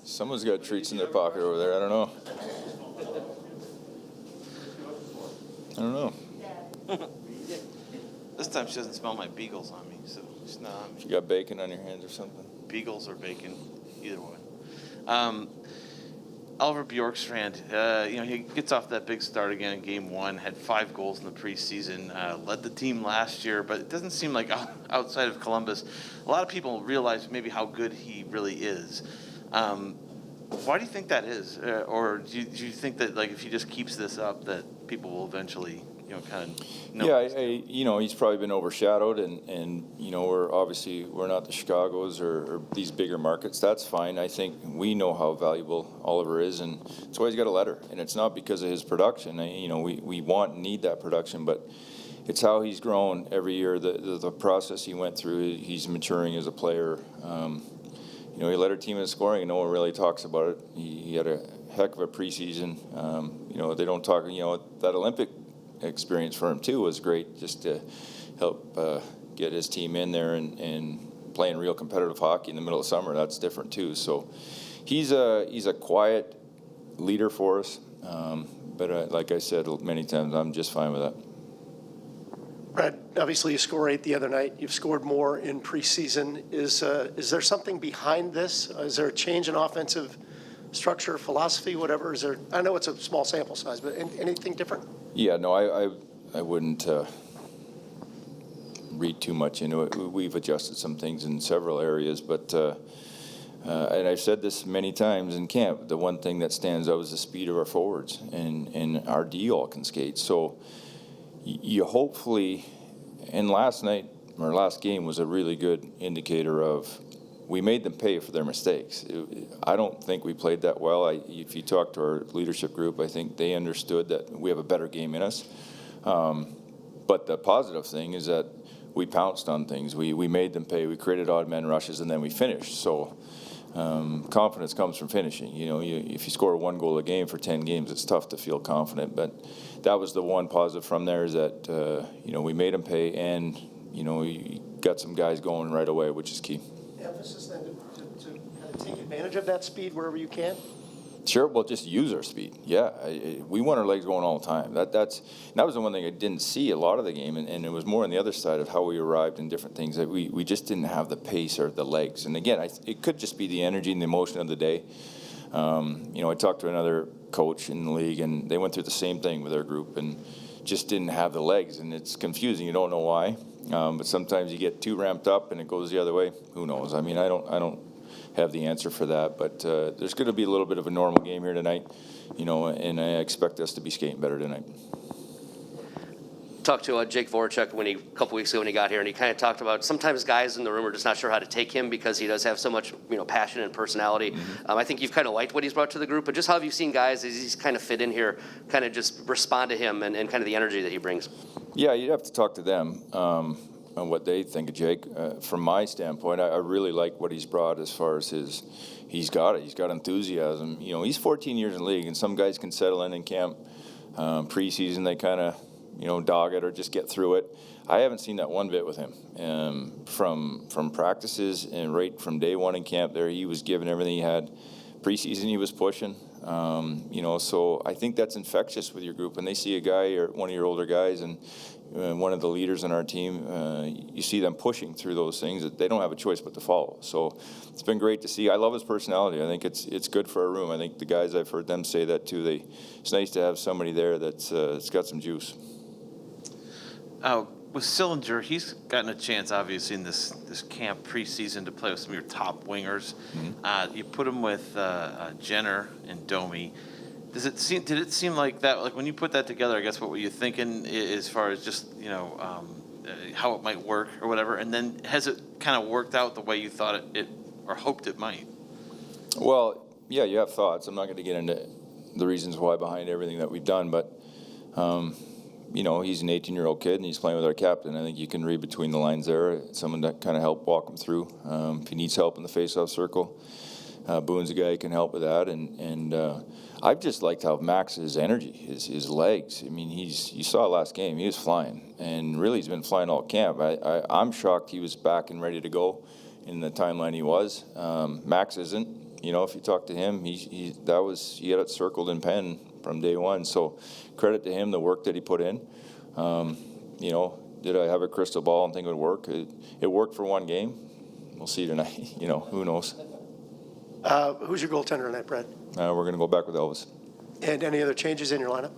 Someone's got treats in their pocket over there. I don't know. This time she doesn't smell my beagles on me, so she's not on me. You got bacon on your hands or something? Beagles or bacon, either one. Oliver Bjorkstrand, he gets off that big start again in Game 1, had 5 goals in the preseason, led the team last year, but it doesn't seem like outside of Columbus, a lot of people realize maybe how good he really is. Why do you think that is? Or do you think that, like, if he just keeps this up, that people will eventually, kind of know? Yeah, he's probably been overshadowed, and we're not the Chicagos or these bigger markets. That's fine. I think we know how valuable Oliver is, and that's why he's got a letter. And it's not because of his production. We want and need that production, but it's how he's grown every year. The process he went through. He's maturing as a player. He led our team in scoring, and no one really talks about it. He had a heck of a preseason. They don't talk. That Olympic experience for him too was great, just to help get his team in there and playing real competitive hockey in the middle of summer. That's different too. So he's a quiet leader for us. But like I said many times, I'm just fine with that. Brad, obviously you scored 8 the other night. You've scored more in preseason. Is there something behind this? Is there a change in offensive structure, philosophy, whatever? I know it's a small sample size, but anything different? Yeah, no, I wouldn't read too much into it. We've adjusted some things in several areas, but and I've said this many times in camp, the one thing that stands out is the speed of our forwards, and our D all can skate. So you hopefully, and last game was a really good indicator of, we made them pay for their mistakes. I don't think we played that well. If you talk to our leadership group, I think they understood that we have a better game in us. But the positive thing is that we pounced on things. We made them pay. We created odd man rushes, and then we finished. So confidence comes from finishing. If you score 1 goal a game for 10 games, it's tough to feel confident. But that was the one positive from there, is that we made them pay, and you got some guys going right away, which is key. Emphasis then to kind of take advantage of that speed wherever you can? Sure, well, just use our speed. Yeah, we want our legs going all the time. That was the one thing I didn't see a lot of the game, and it was more on the other side of how we arrived in different things. That we just didn't have the pace or the legs. And again, it could just be the energy and the emotion of the day. I talked to another coach in the league, and they went through the same thing with their group, and just didn't have the legs, and it's confusing. You don't know why. But sometimes you get too ramped up and it goes the other way. Who knows? I mean, I don't have the answer for that. But there's going to be a little bit of a normal game here tonight, and I expect us to be skating better tonight. Talked to Jake Voracek a couple weeks ago when he got here, and he kind of talked about sometimes guys in the room are just not sure how to take him because he does have so much passion and personality. Mm-hmm. I think you've kind of liked what he's brought to the group, but just how have you seen guys as he's kind of fit in here, kind of just respond to him and kind of the energy that he brings? Yeah, you'd have to talk to them on what they think of Jake. From my standpoint, I really like what he's brought as far as he's got enthusiasm. He's 14 years in the league, and some guys can settle in camp. Preseason, they kind of dog it or just get through it. I haven't seen that one bit with him. From practices and right from day one in camp there, he was giving everything he had. Preseason, he was pushing. So I think that's infectious with your group. When they see a guy or one of your older guys and one of the leaders in our team, you see them pushing through those things that they don't have a choice but to follow. So it's been great to see. I love his personality. I think it's good for a room. I think the guys, I've heard them say that too. It's nice to have somebody there that's got some juice. With Sillinger, he's gotten a chance, obviously, in this camp preseason to play with some of your top wingers. Mm-hmm. You put him with Jenner and Domi. Did it seem like that? Like when you put that together, I guess what were you thinking as far as just how it might work or whatever? And then has it kind of worked out the way you thought it or hoped it might? Well, yeah, you have thoughts. I'm not going to get into the reasons why behind everything that we've done, but. He's an 18-year-old kid, and he's playing with our captain. I think you can read between the lines there. Someone that kind of helped walk him through. If he needs help in the face-off circle, Boone's a guy who can help with that. And I've just liked how Max's energy, his legs. I mean, you saw it last game. He was flying, and really he's been flying all camp. I'm shocked he was back and ready to go in the timeline he was. Max isn't. You know, if you talk to him, he had it circled in pen from day one. So credit to him, the work that he put in. You know, did I have a crystal ball and think it would work? It worked for one game. We'll see tonight. You know, who knows? Who's your goaltender tonight, Brad? We're going to go back with Elvis. And any other changes in your lineup?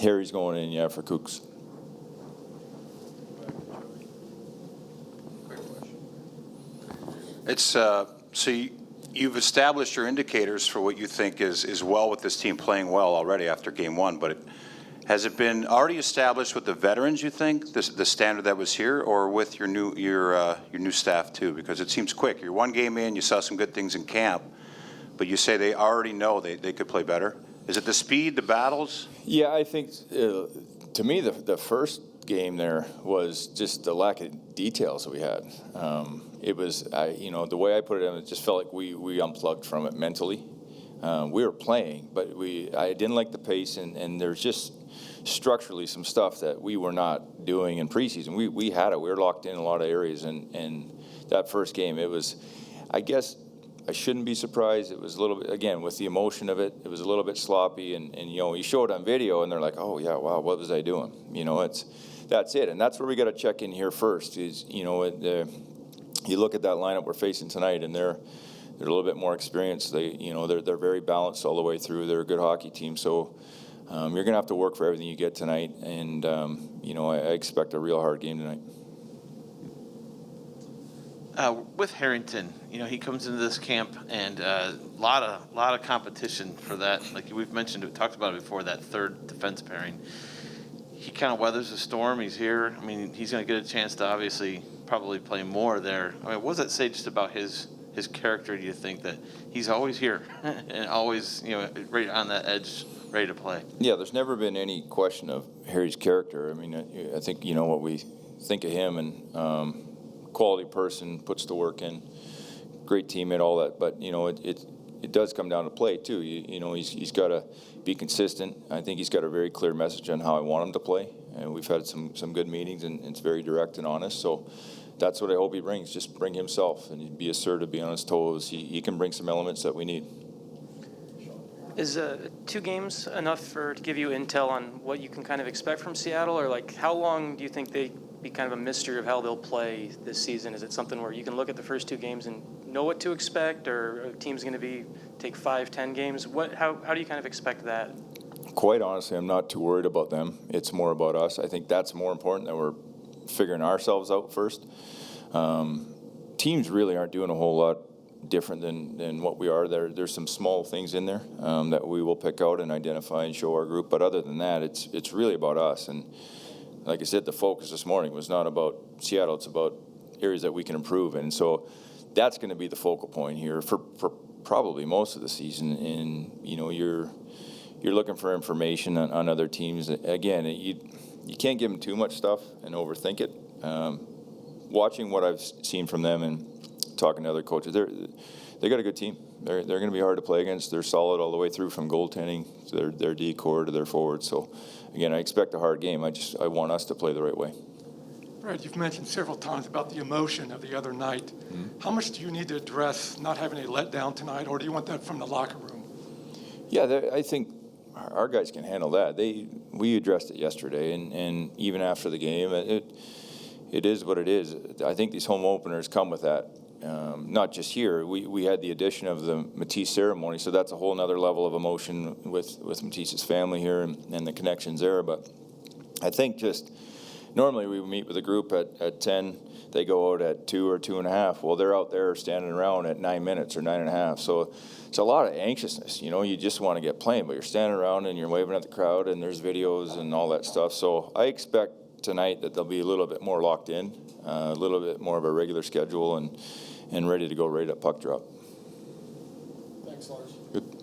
Harry's going in, yeah, for Kooks. It's so you've established your indicators for what you think is well with this team playing well already after game one, but has it been already established with the veterans, you think, the standard that was here, or with your new staff too? Because it seems quick. You're one game in, you saw some good things in camp, but you say they already know they could play better. Is it the speed, the battles? Yeah, I think to me the first game there was just the lack of details that we had. It was, you know, the way I put it just felt like we unplugged from it mentally. We were playing, but I didn't like the pace, and there's just structurally some stuff that we were not doing in preseason. We had it. We were locked in a lot of areas, and that first game, it was, I guess, I shouldn't be surprised. It was a little bit, again, with the emotion of it, it was a little bit sloppy, and you know, you show it on video, and they're like, oh, yeah, wow, what was I doing? You know, that's it, and that's where we got to check in here first is, you know, you look at that lineup we're facing tonight, and they're a little bit more experienced. They're very balanced all the way through. They're a good hockey team, so you're going to have to work for everything you get tonight, and you know, I expect a real hard game tonight. With Harrington, you know, he comes into this camp and a lot of competition for that. Like we've mentioned, we talked about it before, that third defense pairing. He kind of weathers the storm. He's here. I mean, he's going to get a chance to obviously probably play more there. I mean, what does that say just about his character? Do you think that he's always here and always, you know, right on that edge, ready to play? Yeah, there's never been any question of Harry's character. I mean, I think, you know, what we think of him, and quality person, puts the work in, great teammate, all that. But, you know, it does come down to play, too. You know, he's got to be consistent. I think he's got a very clear message on how I want him to play. And we've had some good meetings, and it's very direct and honest. So that's what I hope he brings. Just bring himself and be assertive, be on his toes. He can bring some elements that we need. Is 2 games enough to give you intel on what you can kind of expect from Seattle? Or, like, how long do you think they be kind of a mystery of how they'll play this season? Is it something where you can look at the first 2 games and know what to expect, or a team's going to take 5-10 games? How do you kind of expect that? Quite honestly, I'm not too worried about them. It's more about us. I think that's more important, that we're figuring ourselves out first. Teams really aren't doing a whole lot different than what we are. There's some small things in there that we will pick out and identify and show our group. But other than that, it's really about us. And like I said, the focus this morning was not about Seattle. It's about areas that we can improve. And so that's going to be the focal point here for probably most of the season. And, you know, you're looking for information on other teams. Again, you can't give them too much stuff and overthink it. Watching what I've seen from them and talking to other coaches, they got a good team. They're going to be hard to play against. They're solid all the way through, from goaltending to their D core to their forwards. So, again, I expect a hard game. I want us to play the right way. Brad, you've mentioned several times about the emotion of the other night. Mm-hmm. How much do you need to address not having a letdown tonight, or do you want that from the locker room? Yeah, I think our guys can handle that. We addressed it yesterday, and even after the game, it is what it is. I think these home openers come with that. Not just here. We had the addition of the Matisse ceremony, so that's a whole nother level of emotion with Matisse's family here and the connections there. But I think just normally we meet with a group at 10. They go out at 2 or 2.5. Well, they're out there standing around at 9 minutes or 9.5. So it's a lot of anxiousness. You know, you just want to get playing, but you're standing around and you're waving at the crowd, and there's videos and all that stuff. So I expect tonight that they'll be a little bit more locked in, a little bit more of a regular schedule, and ready to go right at puck drop. Thanks, Lars. Good.